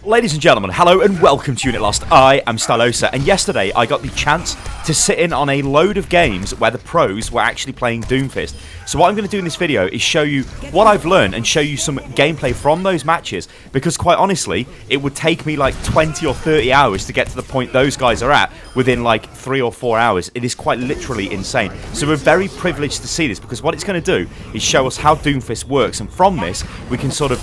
Ladies and gentlemen, hello and welcome to Unit Lost. I am Stylosa, and yesterday I got the chance to sit in on a load of games where the pros were actually playing Doomfist. So what I'm going to do in this video is show you what I've learned and show you some gameplay from those matches, because quite honestly, it would take me like 20 or 30 hours to get to the point those guys are at within like 3 or 4 hours. It is quite literally insane. So we're very privileged to see this, because what it's going to do is show us how Doomfist works, and from this we can sort of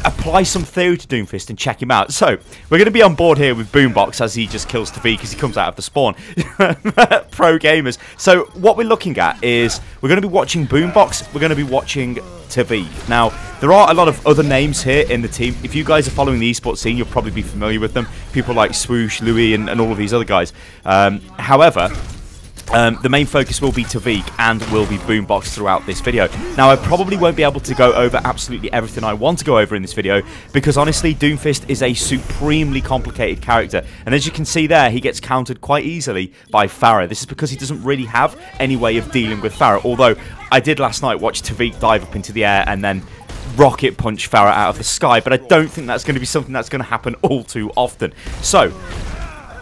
apply some theory to Doomfist and check him out. So, we're going to be on board here with Boombox as he just kills Tviq as he comes out of the spawn. Pro gamers. So, what we're looking at is, we're going to be watching Boombox, we're going to be watching Tviq. Now, there are a lot of other names here in the team. If you guys are following the esports scene, you'll probably be familiar with them. People like Swoosh, Louis, and all of these other guys. However, the main focus will be Tviq and will be Boombox throughout this video. Now, I probably won't be able to go over absolutely everything I want to go over in this video, because honestly, Doomfist is a supremely complicated character. And as you can see there, he gets countered quite easily by Pharah. This is because he doesn't really have any way of dealing with Pharah. Although, I did last night watch Tviq dive up into the air and then rocket punch Pharah out of the sky, but I don't think that's going to be something that's going to happen all too often. So,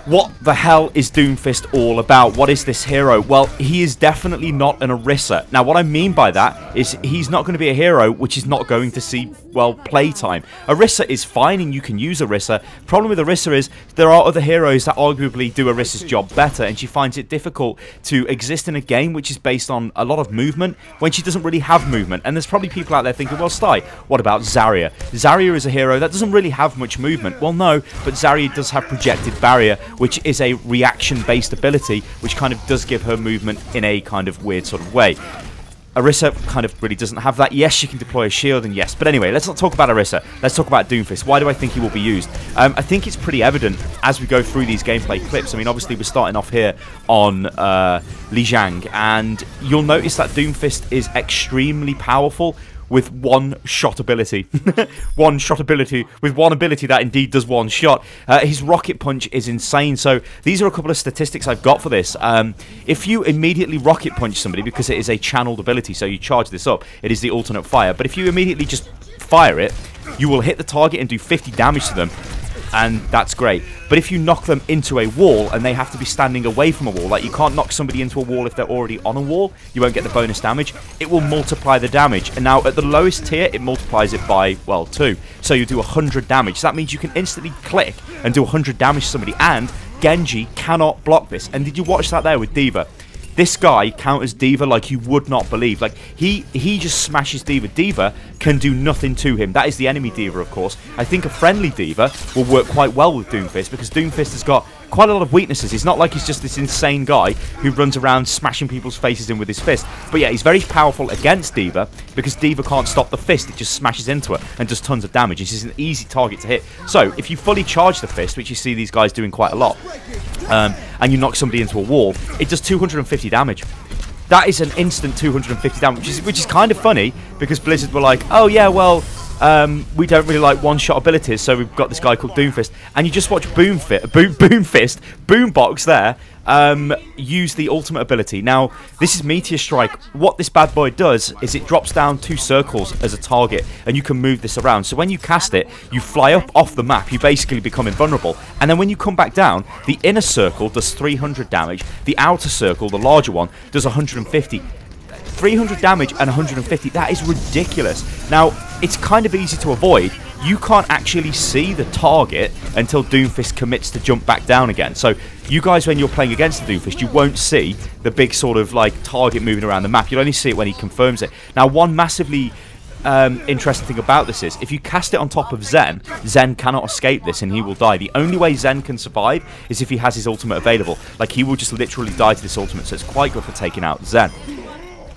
what the hell is Doomfist all about? What is this hero? Well, he is definitely not an Orisa. Now, what I mean by that is he's not going to be a hero which is not going to see, well, playtime. Orisa is fine and you can use Orisa. Problem with Orisa is there are other heroes that arguably do Orisa's job better, and she finds it difficult to exist in a game which is based on a lot of movement when she doesn't really have movement. And there's probably people out there thinking, well, Sty, what about Zarya? Zarya is a hero that doesn't really have much movement. Well, no, but Zarya does have projected barrier, which is a reaction-based ability, which kind of does give her movement in a kind of weird sort of way. Orisa kind of really doesn't have that. Yes, she can deploy a shield, and yes. But anyway, let's not talk about Orisa. Let's talk about Doomfist. Why do I think he will be used? I think it's pretty evident as we go through these gameplay clips. I mean, obviously, we're starting off here on Lijiang, and you'll notice that Doomfist is extremely powerful with one-shot ability. One-shot ability, with one ability that indeed does one shot. His rocket punch is insane. So these are a couple of statistics I've got for this. If you immediately rocket punch somebody, because it is a channeled ability, so you charge this up, it is the alternate fire. But if you immediately just fire it, you will hit the target and do 50 damage to them, and that's great. But if you knock them into a wall and they have to be standing away from a wall, like you can't knock somebody into a wall if they're already on a wall, you won't get the bonus damage, it will multiply the damage. And now at the lowest tier, it multiplies it by, well, 2. So you do 100 damage. So that means you can instantly click and do 100 damage to somebody, and Genji cannot block this. And did you watch that there with D.Va? This guy counters D.Va like you would not believe. Like, he just smashes D.Va. D.Va can do nothing to him. That is the enemy D.Va, of course. I think a friendly D.Va will work quite well with Doomfist, because Doomfist has got quite a lot of weaknesses. He's not like he's just this insane guy who runs around smashing people's faces in with his fist. But yeah, he's very powerful against D.Va, because D.Va can't stop the fist. It just smashes into her and does tons of damage. This is an easy target to hit. So, if you fully charge the fist, which you see these guys doing quite a lot, and you knock somebody into a wall, it does 250 damage. That is an instant 250 damage, which is kind of funny, because Blizzard were like, oh yeah, well, we don't really like one-shot abilities, so we've got this guy called Doomfist. And you just watch Boombox there, use the ultimate ability. Now, this is Meteor Strike. What this bad boy does is it drops down 2 circles as a target, and you can move this around. So when you cast it, you fly up off the map, you basically become invulnerable. And then when you come back down, the inner circle does 300 damage, the outer circle, the larger one, does 150. 300 damage and 150, that is ridiculous. Now, it's kind of easy to avoid. You can't actually see the target until Doomfist commits to jump back down again. So, you guys, when you're playing against the Doomfist, you won't see the big sort of like target moving around the map. You'll only see it when he confirms it. Now, one massively interesting thing about this is, if you cast it on top of Zen, Zen cannot escape this and he will die. The only way Zen can survive is if he has his ultimate available. Like, he will just literally die to this ultimate, so it's quite good for taking out Zen.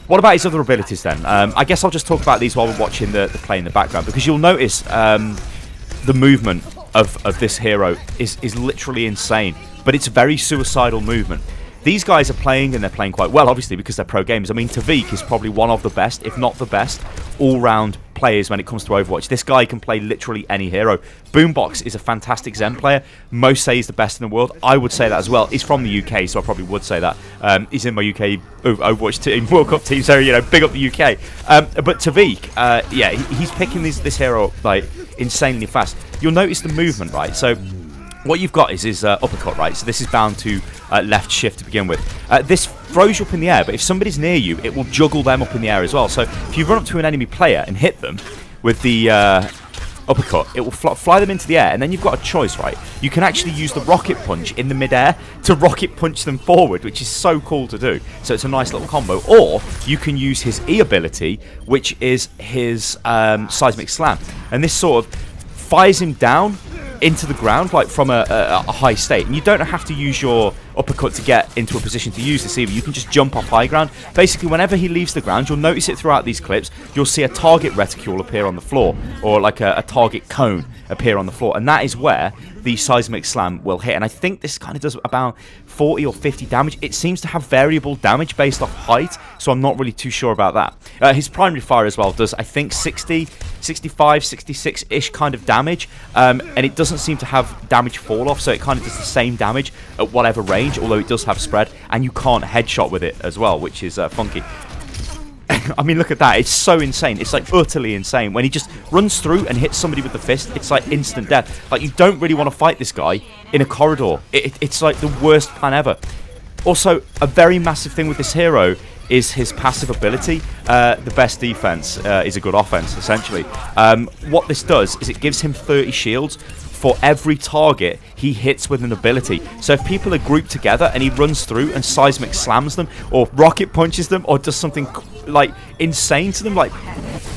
What about his other abilities then? I guess I'll just talk about these while we're watching the play in the background, because you'll notice the movement of this hero is literally insane, but it's very suicidal movement. These guys are playing, and they're playing quite well, obviously, because they're pro gamers. I mean, Tviq is probably one of the best, if not the best, all-round players when it comes to Overwatch. This guy can play literally any hero. Boombox is a fantastic Zen player. Most say he's the best in the world. I would say that as well. He's from the UK, so I probably would say that. He's in my UK Overwatch team, World Cup team, so, you know, big up the UK. But Tviq, yeah, he's picking this hero up, like, insanely fast. You'll notice the movement, right? So what you've got is his uppercut, right? So this is bound to left shift to begin with. This throws you up in the air, but if somebody's near you, it will juggle them up in the air as well. So if you run up to an enemy player and hit them with the uppercut, it will fly them into the air, and then you've got a choice, right? You can actually use the rocket punch in the mid-air to rocket punch them forward, which is so cool to do. So it's a nice little combo. Or you can use his E ability, which is his seismic slam, and this sort of fires him down into the ground, like from a high state, and you don't have to use your uppercut to get into a position to use this either. You can just jump off high ground. Basically, whenever he leaves the ground, you'll notice it throughout these clips, you'll see a target reticule appear on the floor, or like a target cone appear on the floor, and that is where the seismic slam will hit. And I think this kind of does about 40 or 50 damage. It seems to have variable damage based off height, so I'm not really too sure about that. His primary fire as well does, I think, 60, 65, 66-ish kind of damage, and it doesn't seem to have damage fall off, so it kind of does the same damage at whatever range, although it does have spread, and you can't headshot with it as well, which is funky. I mean, look at that. It's so insane. It's like utterly insane. When he just runs through and hits somebody with the fist, it's like instant death. Like, you don't really want to fight this guy in a corridor. It's like the worst plan ever. Also, a very massive thing with this hero is his passive ability. The best defense is a good offense, essentially. What this does is it gives him 30 shields for every target he hits with an ability. So if people are grouped together and he runs through and seismic slams them, or rocket punches them, or does something like insane to them, like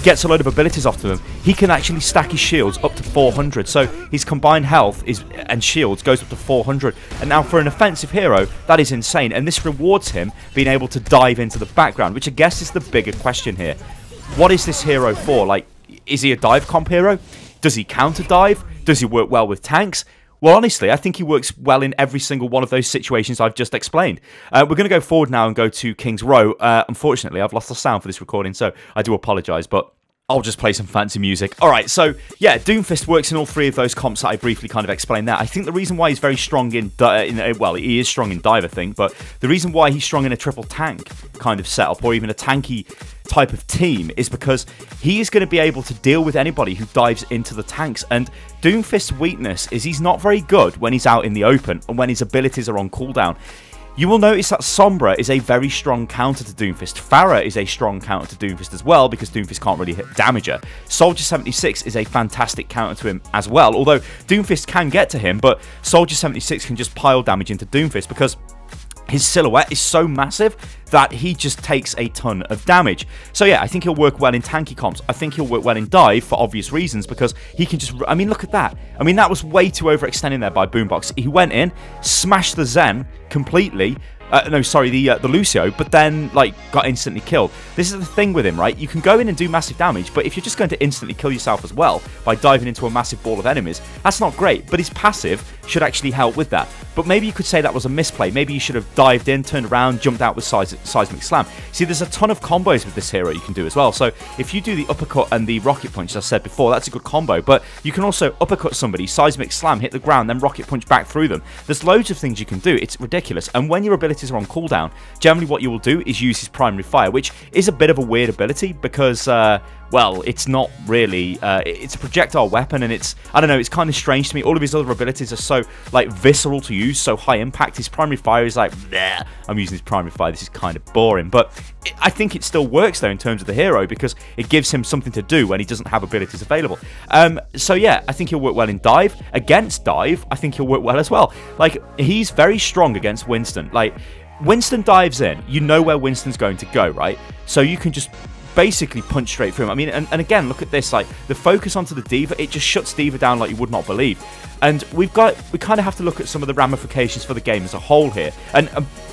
gets a load of abilities off to them, he can actually stack his shields up to 400. So his combined health and shields goes up to 400. And now for an offensive hero, that is insane. And this rewards him being able to dive into the background, which I guess is the bigger question here. What is this hero for? Like, is he a dive comp hero? Does he counter dive? Does he work well with tanks? Well, honestly, I think he works well in every single one of those situations I've just explained. We're going to go forward now and go to King's Row. Unfortunately, I've lost the sound for this recording, so I do apologise, but I'll just play some fancy music. Alright, so yeah, Doomfist works in all three of those comps that I briefly kind of explained there. I think the reason why he's very strong in well, he is strong in dive, I think, but the reason why he's strong in a triple tank kind of setup, or even a tanky type of team, is because he is going to be able to deal with anybody who dives into the tanks. And Doomfist's weakness is he's not very good when he's out in the open and when his abilities are on cooldown. You will notice that Sombra is a very strong counter to Doomfist. Farah is a strong counter to Doomfist as well, because Doomfist can't really hit damage her. Soldier 76 is a fantastic counter to him as well, although Doomfist can get to him, but Soldier 76 can just pile damage into Doomfist because his silhouette is so massive that he just takes a ton of damage. So yeah, I think he'll work well in tanky comps. I think he'll work well in dive for obvious reasons, because he can just... I mean, look at that. I mean, that was way too overextending there by Boombox. He went in, smashed the Zen completely. No, sorry, the Lucio, but then, like, got instantly killed. This is the thing with him, right? You can go in and do massive damage, but if you're just going to instantly kill yourself as well by diving into a massive ball of enemies, that's not great. But his passive should actually help with that. But maybe you could say that was a misplay. Maybe you should have dived in, turned around, jumped out with seismic slam. See, there's a ton of combos with this hero you can do as well. So if you do the uppercut and the rocket punch, as I said before, that's a good combo. But you can also uppercut somebody, seismic slam, hit the ground, then rocket punch back through them. There's loads of things you can do. It's ridiculous. And when your abilities are on cooldown, generally what you will do is use his primary fire, which is a bit of a weird ability because, well, it's not really, it's a projectile weapon, and it's, I don't know, it's kind of strange to me. All of his other abilities are so, like, visceral to use, so high impact. His primary fire is like, bleh, I'm using his primary fire, this is kind of boring. But I think it still works, though, in terms of the hero, because it gives him something to do when he doesn't have abilities available. So yeah, I think he'll work well in dive. Against dive, I think he'll work well as well. Like, he's very strong against Winston. Like, Winston dives in, you know where Winston's going to go, right? So you can just basically punch straight through him. I mean, and again, look at this, like, the focus onto the D.Va, it just shuts D.Va down like you would not believe. And we kind of have to look at some of the ramifications for the game as a whole here. And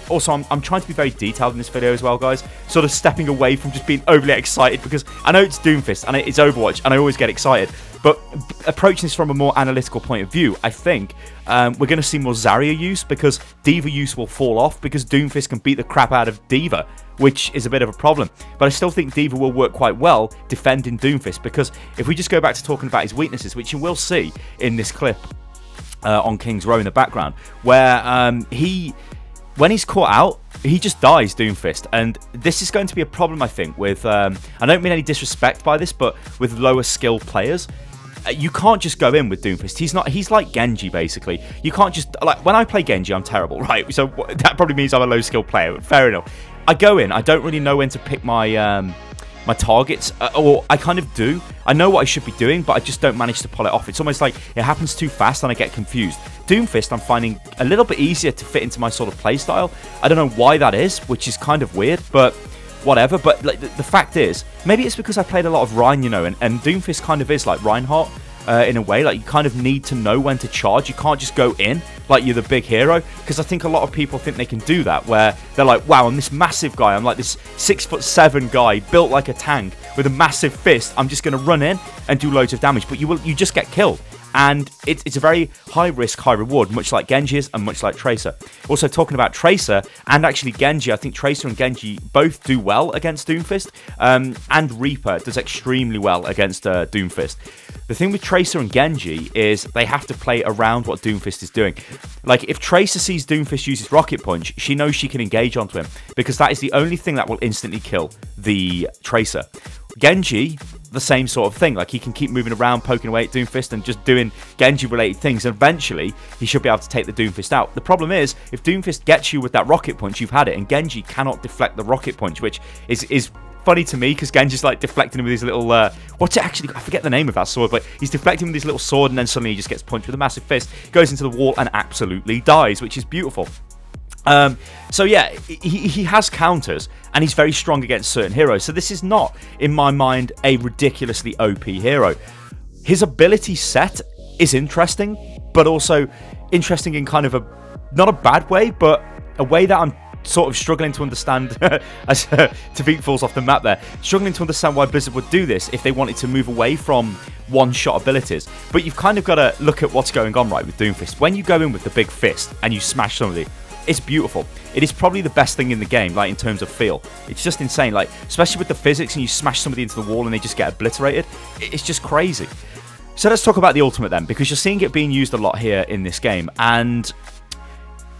also, I'm trying to be very detailed in this video as well, guys. Sort of stepping away from just being overly excited, because I know it's Doomfist and it's Overwatch, and I always get excited. But approaching this from a more analytical point of view, I think we're going to see more Zarya use, because D.Va use will fall off, because Doomfist can beat the crap out of D.Va, which is a bit of a problem. But I still think D.Va will work quite well defending Doomfist, because if we just go back to talking about his weaknesses, which you will see in this clip on King's Row in the background, where when he's caught out, he just dies, Doomfist. And this is going to be a problem, I think, with, I don't mean any disrespect by this, but with lower skilled players. you can't just go in with Doomfist. He's like Genji, basically. You can't just, like, when I play Genji, I'm terrible, right? So that probably means I'm a low-skill player. Fair enough. I go in, I don't really know when to pick my my targets, or I kind of do. I know what I should be doing, but I just don't manage to pull it off. It's almost like it happens too fast and I get confused. Doomfist, I'm finding a little bit easier to fit into my sort of playstyle. I don't know why that is, which is kind of weird, but whatever. But like, the fact is, maybe it's because I played a lot of Rhine, you know, and Doomfist kind of is like Reinhardt. In a way, like, you kind of need to know when to charge. You can't just go in like you're the big hero, because I think a lot of people think they can do that, where they're like, wow, I'm this massive guy, I'm like this 6'7" guy built like a tank with a massive fist, I'm just going to run in and do loads of damage, but you just get killed. And it's a very high risk, high reward, much like Genji is and much like Tracer. Also, talking about Tracer and actually Genji, I think Tracer and Genji both do well against Doomfist, and Reaper does extremely well against Doomfist. The thing with Tracer and Genji is they have to play around what Doomfist is doing. Like, if Tracer sees Doomfist use his Rocket Punch, she knows she can engage onto him, because that is the only thing that will instantly kill the Tracer. Genji, the same sort of thing. Like, he can keep moving around, poking away at Doomfist and just doing Genji-related things, and eventually he should be able to take the Doomfist out. The problem is, if Doomfist gets you with that Rocket Punch, you've had it, and Genji cannot deflect the Rocket Punch, which is funny to me, because Genji's like deflecting him with his little, what's it actually, I forget the name of that sword, but he's deflecting with his little sword, and then suddenly he just gets punched with a massive fist, goes into the wall, and absolutely dies, which is beautiful. So yeah, he has counters, and he's very strong against certain heroes. So this is not, in my mind, a ridiculously OP hero. His ability set is interesting, but also interesting in kind of a, not a bad way, but a way that I'm sort of struggling to understand as Tviq falls off the map there. Struggling to understand why Blizzard would do this if they wanted to move away from one-shot abilities. But you've kind of got to look at what's going on right with Doomfist. When you go in with the big fist and you smash somebody, it's beautiful. It is probably the best thing in the game, like, in terms of feel. It's just insane, like, especially with the physics, and you smash somebody into the wall and they just get obliterated. It's just crazy. So let's talk about the ultimate then, because you're seeing it being used a lot here in this game, and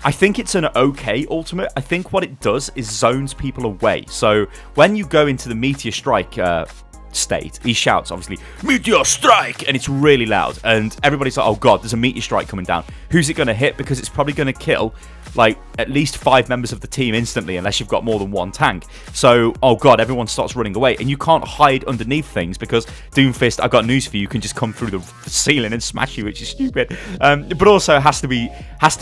I think it's an okay ultimate. I think what it does is zones people away. So when you go into the Meteor Strike state, he shouts, obviously, Meteor Strike, and it's really loud, and everybody's like, oh god, there's a Meteor Strike coming down. Who's it going to hit? Because it's probably going to kill like at least 5 members of the team instantly, unless you've got more than one tank. So, oh god, everyone starts running away, and you can't hide underneath things, because Doomfist, I've got news for you, can just come through the ceiling and smash you, which is stupid. But also it has to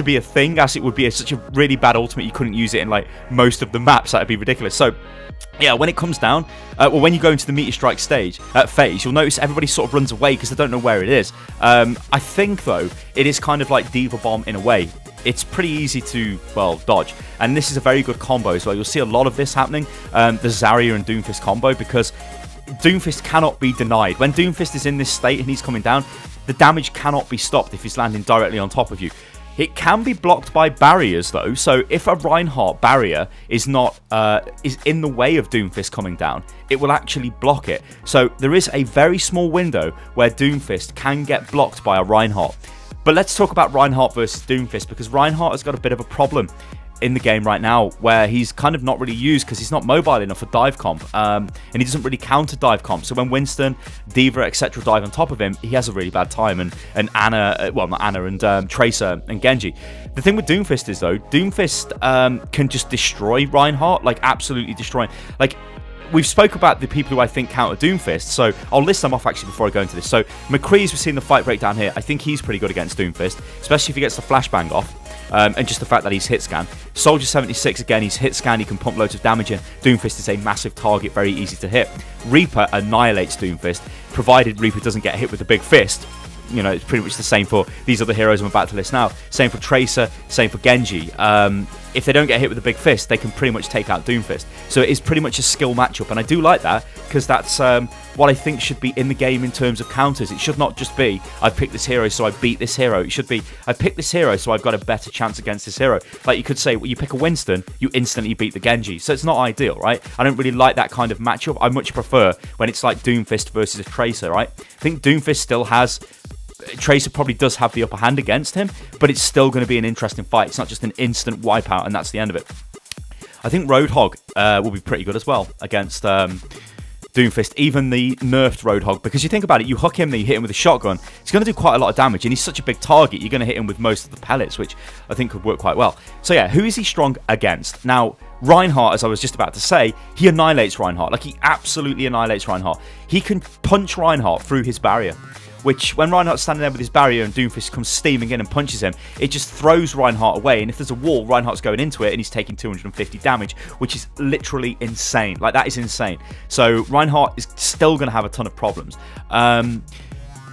be a thing, as it would be such a really bad ultimate you couldn't use it in like most of the maps. That'd be ridiculous. So yeah, when it comes down, well, when you go into the Meteor Strike stage phase, you'll notice everybody sort of runs away because they don't know where it is. I think though it is kind of like Diva Bomb in a way. It's pretty easy to, well, dodge, and this is a very good combo as well. You'll see a lot of this happening, the Zarya and Doomfist combo, because Doomfist cannot be denied. When Doomfist is in this state and he's coming down, the damage cannot be stopped if he's landing directly on top of you. It can be blocked by barriers though, so if a Reinhardt barrier is not is in the way of Doomfist coming down, it will actually block it. So there is a very small window where Doomfist can get blocked by a Reinhardt. But let's talk about Reinhardt versus Doomfist, because Reinhardt has got a bit of a problem in the game right now, where he's kind of not really used because he's not mobile enough for dive comp, and he doesn't really counter dive comp. So when Winston, Diva, etc. dive on top of him, he has a really bad time, and Ana, well, not Ana, and Tracer and Genji. The thing with Doomfist is though, Doomfist can just destroy Reinhardt, like absolutely destroy. Like, we've spoke about the people who I think counter Doomfist, so I'll list them off actually before I go into this. So McCree's, we've seen the fight breakdown here. I think he's pretty good against Doomfist, especially if he gets the flashbang off, and just the fact that he's hit scan. Soldier 76, again, he's hit scan, he can pump loads of damage in. Doomfist is a massive target, very easy to hit. Reaper annihilates Doomfist, provided Reaper doesn't get hit with a big fist. You know, it's pretty much the same for these other heroes I'm about to list now. Same for Tracer, same for Genji. If they don't get hit with a big fist, they can pretty much take out Doomfist. So it is pretty much a skill matchup, and I do like that, because that's what I think should be in the game in terms of counters. It should not just be, I picked this hero so I beat this hero. It should be, I picked this hero so I've got a better chance against this hero. Like you could say, well, you pick a Winston, you instantly beat the Genji. So it's not ideal, right? I don't really like that kind of matchup. I much prefer when it's like Doomfist versus a Tracer, right? I think Doomfist still has... Tracer probably does have the upper hand against him, but it's still going to be an interesting fight. It's not just an instant wipeout and that's the end of it. I think Roadhog will be pretty good as well against Doomfist, even the nerfed Roadhog, because you think about it, you hook him, then you hit him with a shotgun, it's going to do quite a lot of damage, and he's such a big target, you're going to hit him with most of the pellets, which I think could work quite well. So yeah, who is he strong against? Now, Reinhardt, as I was just about to say, he annihilates Reinhardt. Like, he absolutely annihilates Reinhardt. He can punch Reinhardt through his barrier, which when Reinhardt's standing there with his barrier and Doomfist comes steaming in and punches him, it just throws Reinhardt away, and if there's a wall, Reinhardt's going into it and he's taking 250 damage, which is literally insane. Like, that is insane. So Reinhardt is still going to have a ton of problems.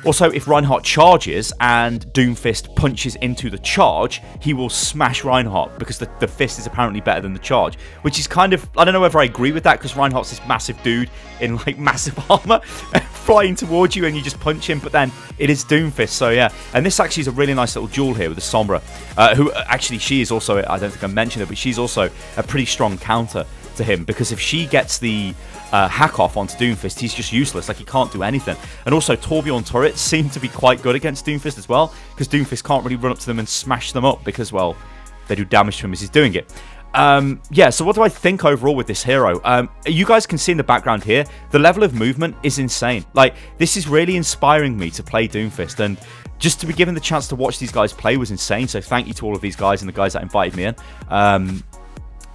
Also, if Reinhardt charges and Doomfist punches into the charge, he will smash Reinhardt, because the fist is apparently better than the charge, which is kind of, I don't know whether I agree with that, because Reinhardt's this massive dude in like massive armor flying towards you and you just punch him, but then it is Doomfist, so yeah. And this actually is a really nice little duel here with the Sombra, who actually, she is also, I don't think I mentioned it, but she's also a pretty strong counter to him, because if she gets the hack off onto Doomfist, he's just useless. Like, he can't do anything. And also, Torbjorn turrets seem to be quite good against Doomfist as well, because Doomfist can't really run up to them and smash them up, because, well, they do damage to him as he's doing it. Yeah, so what do I think overall with this hero? You guys can see in the background here, the level of movement is insane. Like, this is really inspiring me to play Doomfist, and just to be given the chance to watch these guys play was insane, so thank you to all of these guys and the guys that invited me in.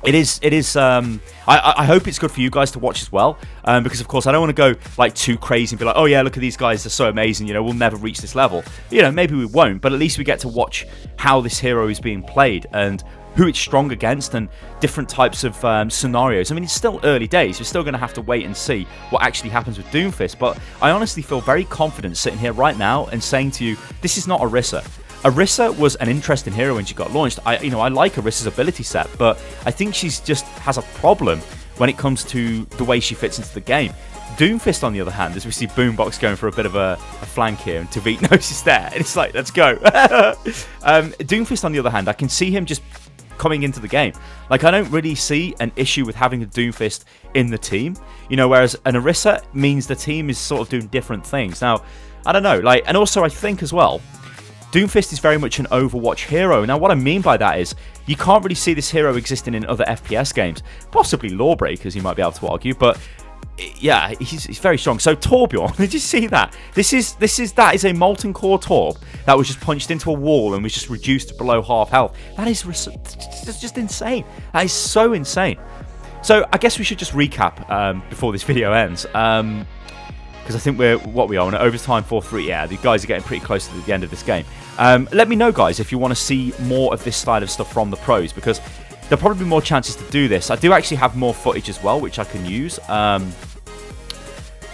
It is. I hope it's good for you guys to watch as well, because of course I don't want to go like too crazy and be like, oh yeah, look at these guys, they're so amazing, you know, we'll never reach this level. You know, maybe we won't, but at least we get to watch how this hero is being played and who it's strong against and different types of scenarios. I mean, it's still early days, we're still going to have to wait and see what actually happens with Doomfist, but I honestly feel very confident sitting here right now and saying to you, this is not Orisa. Orisa was an interesting hero when she got launched. I like Orisa's ability set, but I think she's just has a problem when it comes to the way she fits into the game. Doomfist, on the other hand, as we see Boombox going for a bit of a flank here, and Tviq knows he's there, and it's like, let's go. Doomfist, on the other hand, I can see him just coming into the game. Like, I don't really see an issue with having a Doomfist in the team, you know, whereas an Orisa means the team is sort of doing different things. Now, I don't know, like, and also I think as well, Doomfist is very much an Overwatch hero. Now, what I mean by that is, you can't really see this hero existing in other FPS games. Possibly Lawbreakers, you might be able to argue, but yeah, he's very strong. So Torbjorn, did you see that? That is a Molten Core Torb that was just punched into a wall and was just reduced to below half health. That is just insane. That is so insane. So I guess we should just recap before this video ends. Because I think we're on overtime 4-3. Yeah, the guys are getting pretty close to the end of this game. Let me know, guys, if you want to see more of this style of stuff from the pros, because there'll probably be more chances to do this. I do actually have more footage as well, which I can use.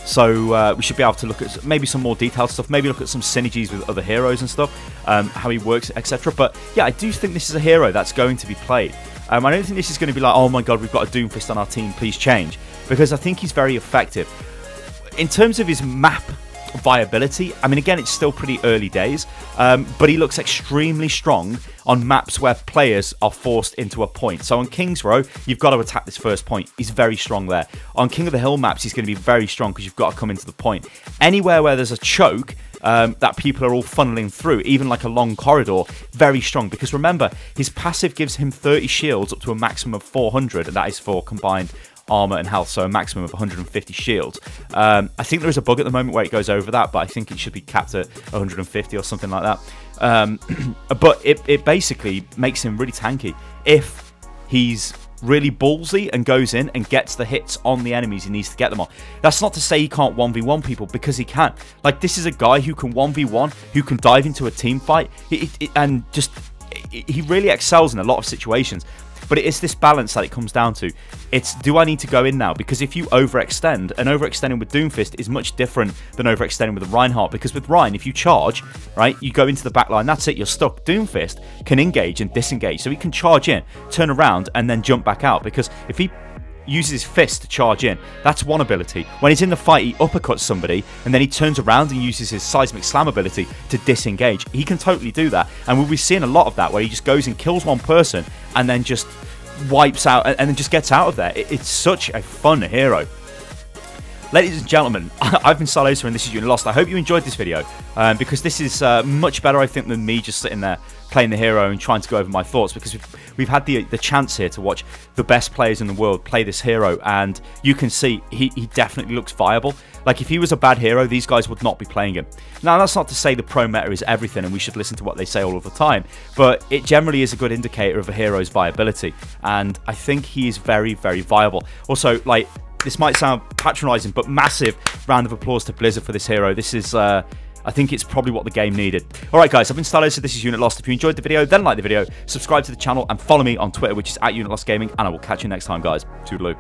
So we should be able to look at maybe some more detailed stuff, maybe look at some synergies with other heroes and stuff, how he works, etc. But yeah, I do think this is a hero that's going to be played. I don't think this is going to be like, oh my god, we've got a Doomfist on our team, please change, because I think he's very effective. In terms of his map viability, I mean, again, it's still pretty early days, but he looks extremely strong on maps where players are forced into a point. So on King's Row, you've got to attack this first point. He's very strong there. On King of the Hill maps, he's going to be very strong because you've got to come into the point. Anywhere where there's a choke that people are all funneling through, even like a long corridor, very strong. Because remember, his passive gives him 30 shields up to a maximum of 400, and that is for combined armor and health, so a maximum of 150 shields. I think there is a bug at the moment where it goes over that, but I think it should be capped at 150 or something like that. But it basically makes him really tanky if he's really ballsy and goes in and gets the hits on the enemies he needs to get them on. That's not to say he can't 1v1 people, because he can. Like, this is a guy who can 1v1, who can dive into a team fight, and just he really excels in a lot of situations. But it's this balance that it comes down to. It's, do I need to go in now? Because if you overextend, and overextending with Doomfist is much different than overextending with a Reinhardt. Because with Rein, if you charge, right, you go into the back line, that's it, you're stuck. Doomfist can engage and disengage. So he can charge in, turn around, and then jump back out. Because if he uses his fist to charge in, that's one ability. When he's in the fight, he uppercuts somebody, and then he turns around and uses his seismic slam ability to disengage. He can totally do that, and we'll be seeing a lot of that, where he just goes and kills one person and then just wipes out and then just gets out of there. It's such a fun hero. ladies and gentlemen, I've been Stylosa and this is Unit Lost. I hope you enjoyed this video because this is much better, I think, than me just sitting there playing the hero and trying to go over my thoughts, because we've had the chance here to watch the best players in the world play this hero, and you can see he definitely looks viable. Like, if he was a bad hero, these guys would not be playing him. Now, that's not to say the pro meta is everything and we should listen to what they say all of the time, but it generally is a good indicator of a hero's viability, and I think he is very, very viable. Also, like, this might sound patronizing, but massive round of applause to Blizzard for this hero. This is, I think it's probably what the game needed. Alright guys, I've been Stylosa, this is Unit Lost. If you enjoyed the video, then like the video, subscribe to the channel, and follow me on Twitter, which is @UnitLostGaming, and I will catch you next time, guys. Toodaloo.